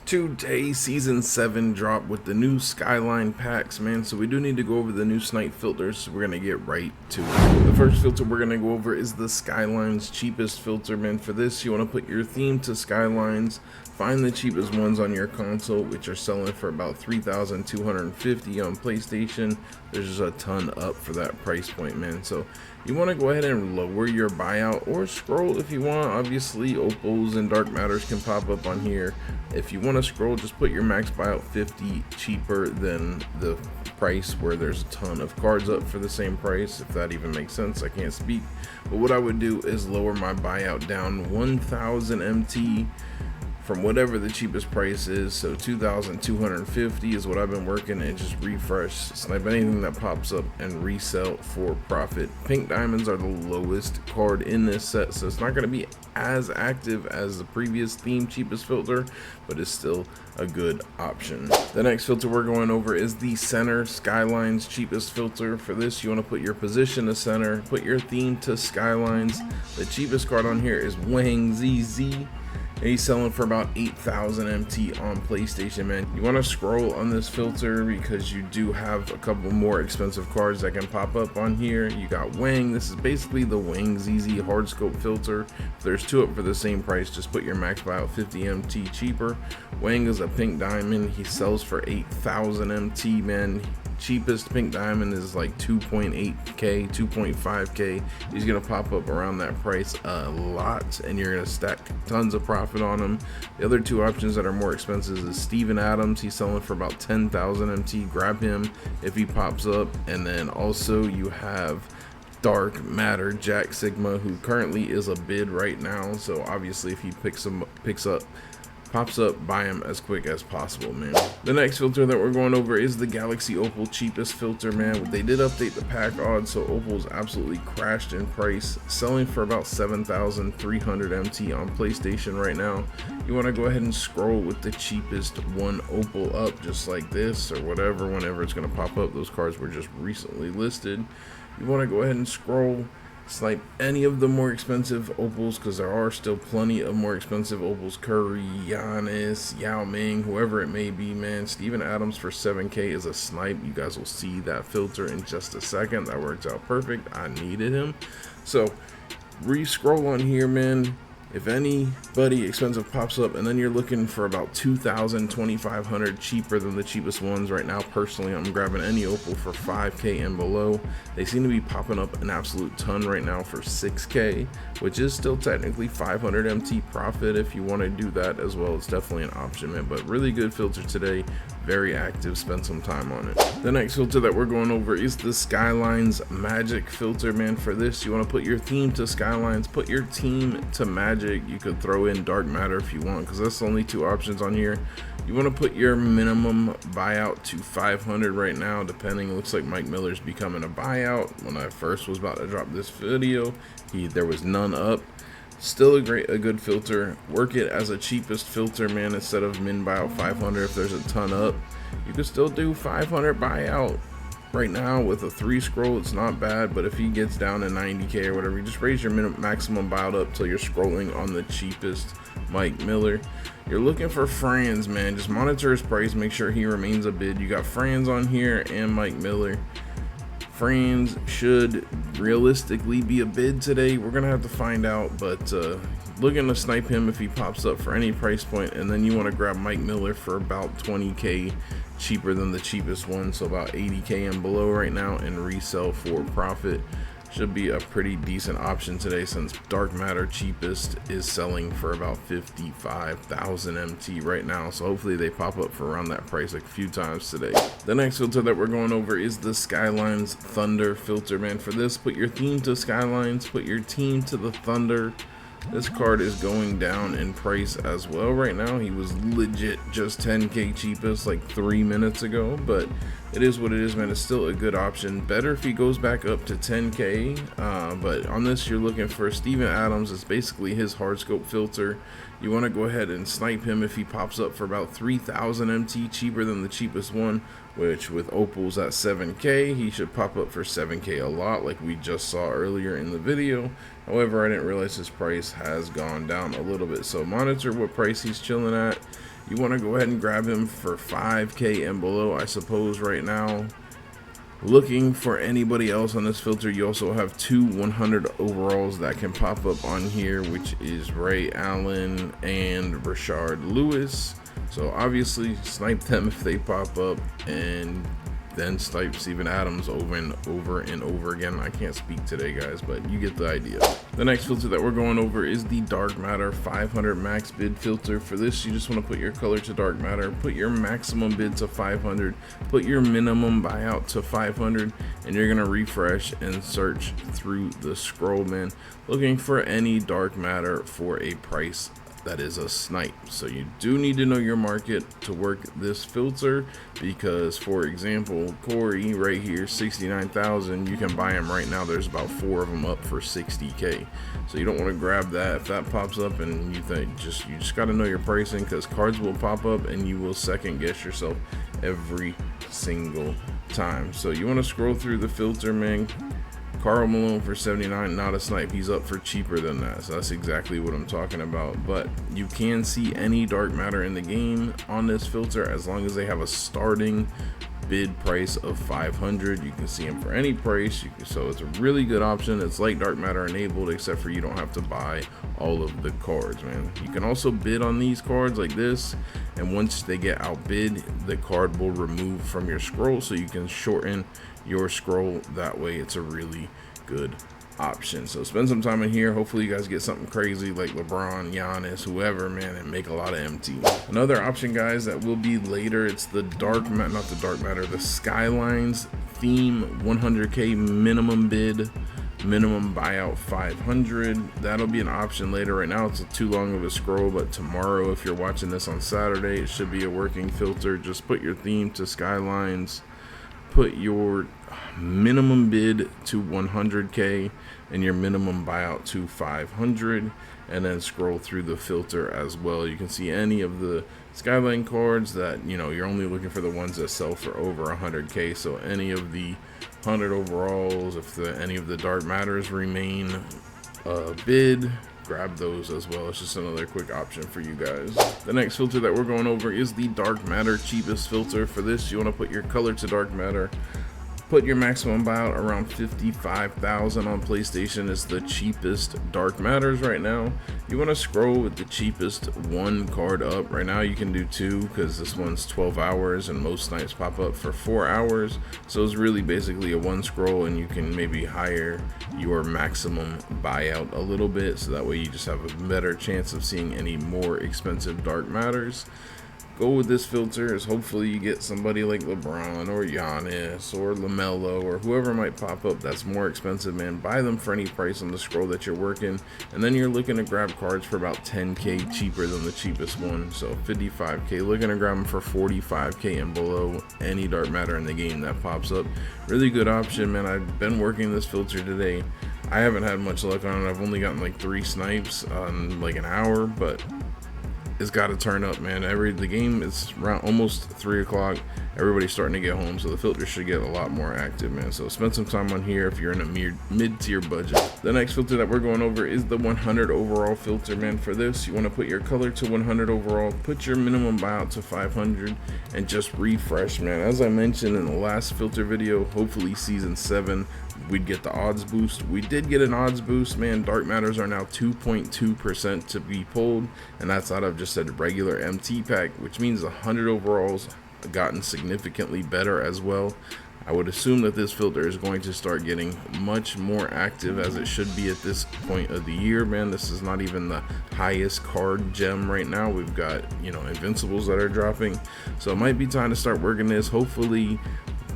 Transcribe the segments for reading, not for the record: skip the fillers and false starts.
Today, season 7 drop with the new Skyline packs, man. So we do need to go over the new Snipe filters. So we're gonna get right to it. The first filter we're gonna go over is the Skylines cheapest filter, man. For this, you want to put your theme to Skylines. Find the cheapest ones on your console, which are selling for about $3,250 on PlayStation. There's just a ton up for that price point, man. So you want to go ahead and lower your buyout or scroll if you want. Obviously, Opals and Dark Matters can pop up on here. If you want to scroll, just put your max buyout 50 cheaper than the price where there's a ton of cards up for the same price, if that even makes sense. I can't speak, but what I would do is lower my buyout down 1,000 MT from whatever the cheapest price is. So 2,250 is what I've been working, and just refresh, snipe anything that pops up and resell for profit. Pink diamonds are the lowest card in this set, so it's not going to be as active as the previous theme cheapest filter, but it's still a good option. The next filter we're going over is the center Skylines cheapest filter. For this, you want to put your position to center, put your theme to Skylines. The cheapest card on here is Wang ZZ. He's selling for about 8,000 MT on PlayStation, man. You want to scroll on this filter because you do have a couple more expensive cards that can pop up on here. You got Wang. This is basically the Wang ZZ hard scope filter. If there's two up for the same price, just put your max buyout 50 MT cheaper. Wang is a pink diamond. He sells for 8,000 MT, man. Cheapest pink diamond is like 2.8k, 2.5k. He's gonna pop up around that price a lot, and you're gonna stack tons of profit on him. The other two options that are more expensive is Steven Adams. He's selling for about 10,000 MT. Grab him if he pops up. And then also you have Dark Matter Jack Sigma, who currently is a bid right now. So obviously if he pops up, buy him as quick as possible, man. The next filter that we're going over is the Galaxy Opal cheapest filter, man. They did update the pack odds, so Opal's absolutely crashed in price, selling for about 7,300 MT on PlayStation right now. You want to go ahead and scroll with the cheapest one Opal up, just like this or whatever, whenever it's going to pop up. Those cards were just recently listed. You want to go ahead and scroll, snipe any of the more expensive Opals, because there are still plenty of more expensive Opals. Curry, Giannis, Yao Ming, whoever it may be, man. Steven Adams for 7k is a snipe. You guys will see that filter in just a second. That worked out perfect. I needed him. So re-scroll on here, man. If anybody expensive pops up and then you're looking for about 2,000, 2,500 cheaper than the cheapest ones right now, personally I'm grabbing any Opal for 5k and below. They seem to be popping up an absolute ton right now for 6k, which is still technically 500 MT profit. If you want to do that as well, it's definitely an option, man. But really good filter today, very active. Spend some time on it. The next filter that we're going over is the Skylines Magic filter, man. For this, you want to put your theme to Skylines, put your team to Magic. You could throw in Dark Matter if you want, because that's the only two options on here. You want to put your minimum buyout to 500 right now, depending. It looks like Mike Miller's becoming a buyout. When I first was about to drop this video, there was none up. Still a good filter. Work it as a cheapest filter, man. Instead of min buyout 500, if there's a ton up, you could still do 500 buyout. Right now with a 3 scroll, it's not bad, but if he gets down to 90k or whatever, you just raise your maximum buyout up till you're scrolling on the cheapest Mike Miller. You're looking for Franz, man. Just monitor his price, make sure he remains a bid. You got Franz on here and Mike Miller. Franz should realistically be a bid today. We're gonna have to find out, but looking to snipe him if he pops up for any price point. And then you want to grab Mike Miller for about 20k cheaper than the cheapest one, so about 80k and below right now, and resell for profit. Should be a pretty decent option today, since Dark Matter cheapest is selling for about 55,000 MT right now. So hopefully they pop up for around that price like a few times today. The next filter that we're going over is the Skylines Thunder filter, man. For this, put your theme to Skylines, put your team to the Thunder. This card is going down in price as well right now. He was legit just 10k cheapest like 3 minutes ago, but it is what it is, man. It's still a good option. Better if he goes back up to 10k, but on this you're looking for Steven Adams. It's basically his hard scope filter. You want to go ahead and snipe him if he pops up for about 3,000 MT cheaper than the cheapest one, which with Opals at 7k, he should pop up for 7k a lot, like we just saw earlier in the video. However, I didn't realize his price has gone down a little bit, so monitor what price he's chilling at. You want to go ahead and grab him for 5k and below, I suppose, right now. Looking for anybody else on this filter, you also have two 100 overalls that can pop up on here, which is Ray Allen and Rashard Lewis. So obviously snipe them if they pop up, and then snipe Steven Adams over and over again. I can't speak today, guys, but you get the idea. The next filter that we're going over is the Dark Matter 500 max bid filter. For this, you just want to put your color to Dark Matter, put your maximum bid to 500, put your minimum buyout to 500, and you're gonna refresh and search through the scroll, man, looking for any Dark Matter for a price that is a snipe. So you do need to know your market to work this filter, because for example, Corey right here, 69,000, you can buy him right now. There's about 4 of them up for 60k. So you don't want to grab that if that pops up, and you think you just got to know your pricing, because cards will pop up and you will second guess yourself every single time. So you want to scroll through the filter, man. Carl Malone for 79, not a snipe. He's up for cheaper than that. So that's exactly what I'm talking about. But you can see any Dark Matter in the game on this filter as long as they have a starting bid price of 500. You can see them for any price. So it's a really good option. It's like Dark Matter enabled, except for you don't have to buy all of the cards, man. You can also bid on these cards like this, and once they get outbid, the card will remove from your scroll, so you can shorten your scroll that way. It's a really good option. So spend some time in here. Hopefully you guys get something crazy like LeBron, Giannis, whoever, man, and make a lot of MT. Another option, guys, that will be later, it's the the Skylines theme 100k minimum bid, minimum buyout 500. That'll be an option later. Right now it's too long of a scroll, but tomorrow, if you're watching this on Saturday, it should be a working filter. Just put your theme to Skylines, put your minimum bid to 100k and your minimum buyout to 500, and then scroll through the filter as well. You can see any of the Skyline cards that, you know, you're only looking for the ones that sell for over 100k. So any of the 100 overalls, if any of the Dark Matters remain bid, grab those as well. It's just another quick option for you guys. The next filter that we're going over is the Dark Matter cheapest filter. For this, you want to put your color to Dark Matter, put your maximum buyout around 55,000 on PlayStation. Is the cheapest Dark Matters right now. You want to scroll with the cheapest one card up. Right now you can do 2 because this one's 12 hours and most snipes pop up for 4 hours. So it's really basically a one scroll, and you can maybe higher your maximum buyout a little bit, so that way you just have a better chance of seeing any more expensive Dark Matters. Go with this filter is hopefully you get somebody like LeBron or Giannis or LaMelo or whoever might pop up that's more expensive, man. Buy them for any price on the scroll that you're working, and then you're looking to grab cards for about 10k cheaper than the cheapest one. So 55k, looking to grab them for 45k and below, any Dark Matter in the game that pops up. Really good option, man. I've been working this filter today. I haven't had much luck on it. I've only gotten like 3 snipes on like an hour, but it's got to turn up, man. The game is around almost 3 o'clock. Everybody's starting to get home, so the filter should get a lot more active, man. So spend some time on here if you're in a mid-tier budget. The next filter that we're going over is the 100 overall filter, man. For this, you want to put your color to 100 overall, put your minimum buyout to 500, and just refresh, man. As I mentioned in the last filter video, hopefully season 7 we'd get the odds boost. We did get an odds boost, man. Dark Matters are now 2.2% to be pulled, and that's out of just a regular MT pack, which means 100 overalls gotten significantly better as well. I would assume that this filter is going to start getting much more active, as it should be at this point of the year, man. This is not even the highest card gem right now. We've got, you know, Invincibles that are dropping, so it might be time to start working this. Hopefully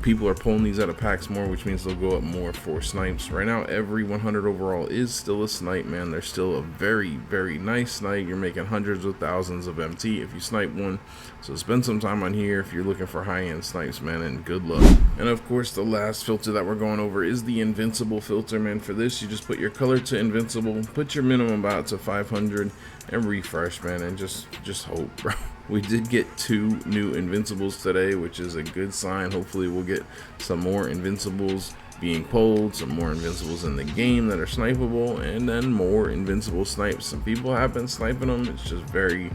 people are pulling these out of packs more, which means they'll go up more for snipes. Right now, every 100 overall is still a snipe, man. They're still a very, very nice snipe. You're making hundreds of thousands of MT if you snipe one. So spend some time on here if you're looking for high-end snipes, man, and good luck. And of course, the last filter that we're going over is the Invincible Filter, man. For this, you just put your color to Invincible, put your minimum buyout to 500, and refresh, man, and just hope, bro. We did get 2 new Invincibles today, which is a good sign. Hopefully we'll get some more Invincibles being pulled, some more invincibles in the game that are snipeable, and then more invincible snipes. Some people have been sniping them, it's just very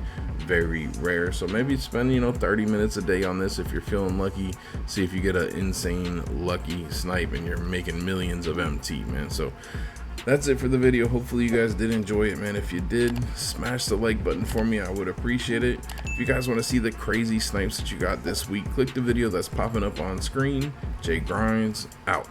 rare. So maybe spend 30 minutes a day on this if you're feeling lucky. See if you get an insane lucky snipe and you're making millions of MT, man. So that's it for the video. Hopefully you guys did enjoy it, man. If you did, smash the like button for me, I would appreciate it. If you guys want to see the crazy snipes that you got this week, click the video that's popping up on screen. Jay Grinds out.